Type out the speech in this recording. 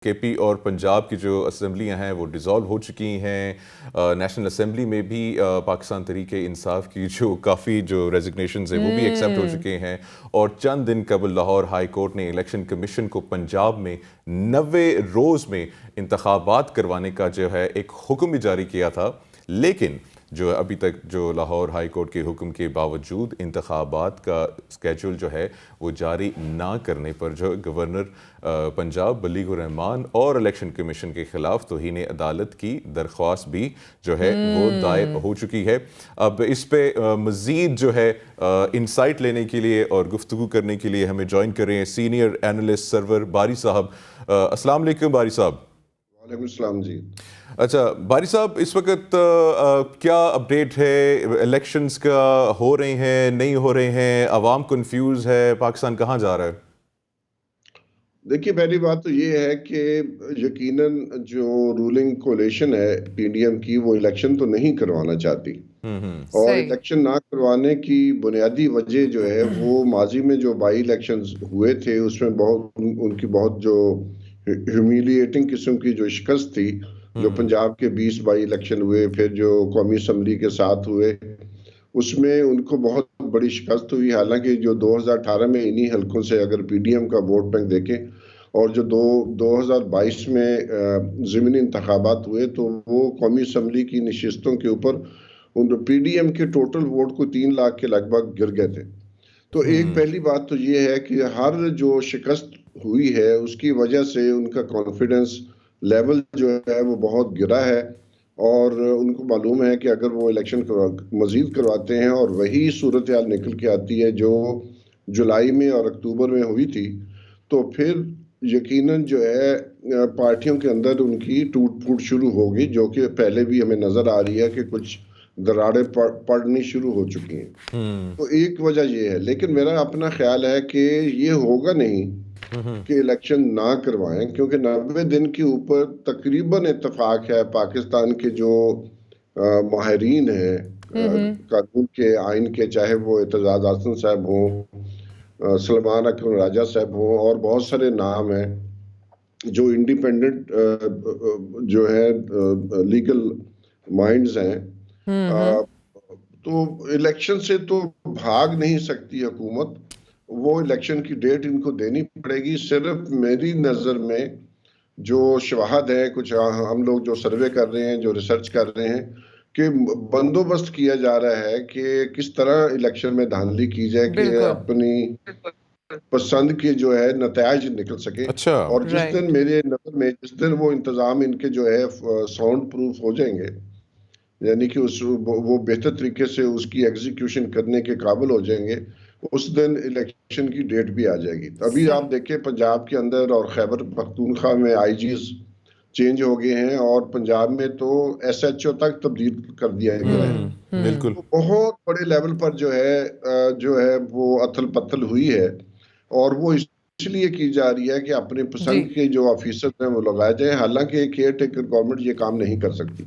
KP और पंजाब की जो असम्बलियाँ हैं वो डिज़ोल्व हो चुकी हैं। नेशनल असम्बली में भी पाकिस्तान तहरीक इंसाफ की जो काफ़ी जो रेजिग्नेशंस हैं वो भी एक्सेप्ट हो चुके हैं। और चंद दिन कबल लाहौर हाई कोर्ट ने इलेक्शन कमीशन को पंजाब में 90 रोज़ में इंतखाबात करवाने का जो है एक हुक्म भी जारी किया था। लेकिन जो अभी तक जो लाहौर हाई कोर्ट के हुक्म के बावजूद इंतखाबात का स्केड्यूल जो है वो जारी ना करने पर जो गवर्नर पंजाब बलीगुर रहमान और इलेक्शन कमीशन के खिलाफ तौहीन अदालत की दरख्वास्त भी जो है वो दायर हो चुकी है। अब इस पे मज़ीद जो है इंसाइट लेने के लिए और गुफ्तगू करने के लिए हमें ज्वाइन करें सीनियर एनालिस्ट सरवर बारी साहब। अस्सलाम वालेकुम बारी साहब। वालेकुम सलाम जी। अच्छा बारी साहब, इस वक्त क्या अपडेट है? इलेक्शंस का हो रहे हैं, नहीं हो रहे हैं, अवाम कंफ्यूज है, पाकिस्तान कहाँ जा रहा है? देखिए, पहली बात तो ये है कि यकीनन जो रूलिंग कोalition है पीडीएम की, वो इलेक्शन तो नहीं करवाना चाहती। और सही। इलेक्शन ना करवाने की बुनियादी वजह जो है वो माजी में जो बाई इलेक्शंस हुए थे उसमें उनकी बहुत जो ह्यूमिलिएटिंग किस्म की जो शिकस्त थी, जो पंजाब के 20 बाई इलेक्शन हुए, फिर जो कौमी असम्बली के साथ हुए, उसमें उनको बहुत बड़ी शिकस्त हुई। हालांकि जो 2018 में इन्हीं हलकों से अगर पीडीएम का वोट बैंक देखें और जो 2022 में ज़मीनी इंतखाबात हुए, तो वो कौमी असम्बली की नशिस्तों के ऊपर उन पीडीएम के टोटल वोट को 3 लाख के लगभग गिर गए थे। तो एक पहली बात तो ये है कि हर जो शिकस्त हुई है उसकी वजह से उनका कॉन्फिडेंस लेवल जो है वो बहुत गिरा है। और उनको मालूम है कि अगर वो इलेक्शन मजीद करवाते हैं और वही सूरत हाल निकल के आती है जो जुलाई में और अक्टूबर में हुई थी, तो फिर यकीनन जो है पार्टियों के अंदर उनकी टूट फूट शुरू होगी, जो कि पहले भी हमें नजर आ रही है कि कुछ दरारें पड़नी शुरू हो चुकी हैं। तो एक वजह ये है, लेकिन मेरा अपना ख्याल है कि ये होगा नहीं कि इलेक्शन ना करवाएं, क्योंकि 90 दिन के ऊपर तकरीबन इत्तेफाक है पाकिस्तान के जो माहिरीन हैं कानून के, आइन के, चाहे वो एतजाज आसन साहब हों, सलमान अकरम राजा साहब हों, और बहुत सारे नाम हैं जो इंडिपेंडेंट जो है लीगल माइंड्स हैं। तो इलेक्शन से तो भाग नहीं सकती हुकूमत, वो इलेक्शन की डेट इनको देनी पड़ेगी। सिर्फ मेरी नज़र में जो शवाहद है, कुछ हम लोग जो सर्वे कर रहे हैं, जो रिसर्च कर रहे हैं, कि बंदोबस्त किया जा रहा है कि किस तरह इलेक्शन में धांधली की जाए कि अपनी पसंद के जो है नतज निकल सके। अच्छा। और जिस दिन मेरे नजर में जिस दिन वो इंतजाम इनके जो है साउंड प्रूफ हो जाएंगे, यानी कि वो बेहतर तरीके से उसकी एग्जीक्यूशन करने के काबिल हो जाएंगे, उस दिन इलेक्शन की डेट भी आ जाएगी। अभी आप देखें पंजाब के अंदर और खैबर पख्तूनख्वा में आईजीज चेंज हो गए हैं और पंजाब में तो एसएचओ तक तब्दील कर दिया गया है। बिल्कुल। तो बहुत बड़े लेवल पर जो है वो अथल पथल हुई है, और वो इसलिए की जा रही है कि अपने पसंद के जो ऑफिसर हैं वो लगाए जाए। हालांकि केयर टेकर गवर्नमेंट ये काम नहीं कर सकती।